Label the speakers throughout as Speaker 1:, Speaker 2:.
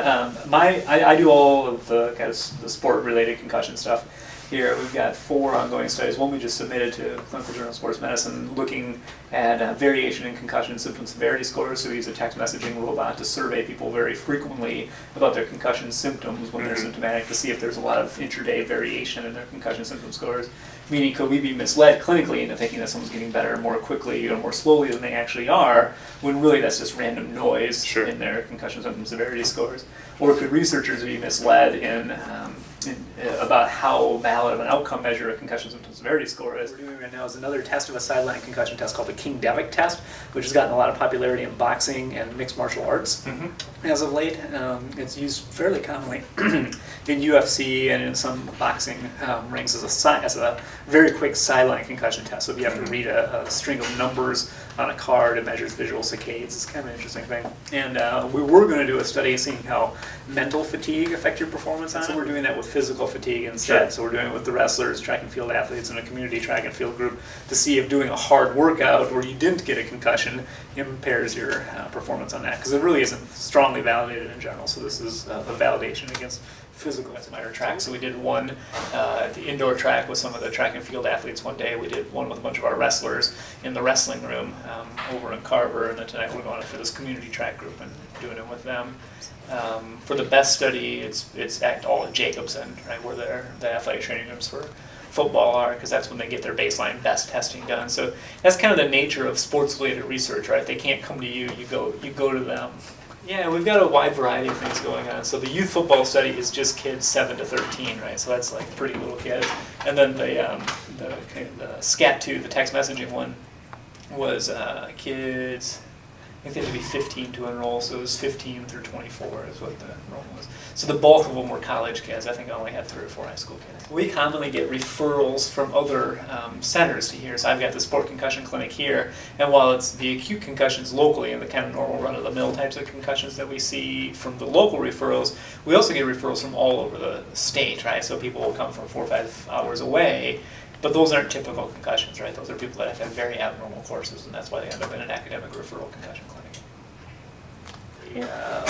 Speaker 1: I do all of the kind of the sport-related concussion stuff. Here we've got 4 ongoing studies. One we just submitted to Clinical Journal of Sports Medicine looking at variation in concussion symptom severity scores. So we use a text messaging robot to survey people very frequently about their concussion symptoms when they're symptomatic to see if there's a lot of intraday variation in their concussion symptom scores. Meaning, could we be misled clinically into thinking that someone's getting better more quickly or more slowly than they actually are, when really that's just random noise in their concussion symptom severity scores? Or could researchers be misled about how valid of an outcome measure a concussion symptom severity score is? What we're doing right now is another test of a sideline concussion test called the King-Devick test, which has gotten a lot of popularity in boxing and mixed martial arts as of late. It's used fairly commonly in UFC and in some boxing rings as a very quick sideline concussion test. So if you have to read a string of numbers on a card, it measures visual saccades. It's kind of an interesting thing. And we were going to do a study seeing how mental fatigue affects your performance on it. So we're doing that with physical fatigue instead. So we're doing it with the wrestlers, track and field athletes, and a community track and field group to see if doing a hard workout where you didn't get a concussion impairs your performance on that. Because it really isn't strongly validated in general. So this is a validation against physical admire track. So we did one at the indoor track with some of the track and field athletes one day. We did one with a bunch of our wrestlers in the wrestling room over in Carver, and then tonight we're going for this community track group and doing it with them. For the best study, it's all at Jacobson, right, where the athletic training rooms for football are, because that's when they get their baseline best testing done. So that's kind of the nature of sports-related research, right? They can't come to you, you go to them. Yeah, we've got a wide variety of things going on. So the youth football study is just kids 7 to 13, right? So that's like pretty little kids. And then the SCAT2, the text messaging one, was kids, I think they had to be 15 to enroll, so it was 15 through 24 is what the enrollment was. So the bulk of them were college kids. I think I only had 3 or 4 high school kids. We commonly get referrals from other centers to here. So I've got the sport concussion clinic here, and while it's the acute concussions locally and the kind of normal run-of-the-mill types of concussions that we see from the local referrals, we also get referrals from all over the state, right? So people will come from 4 or 5 hours away. But those aren't typical concussions, right? Those are people that have had very abnormal courses, and that's why they end up in an academic referral concussion clinic. We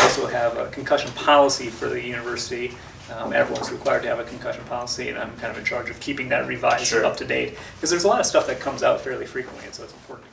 Speaker 1: also have a concussion policy for the university. Everyone's required to have a concussion policy, and I'm kind of in charge of keeping that revised and up to date, because there's a lot of stuff that comes out fairly frequently, and so it's important.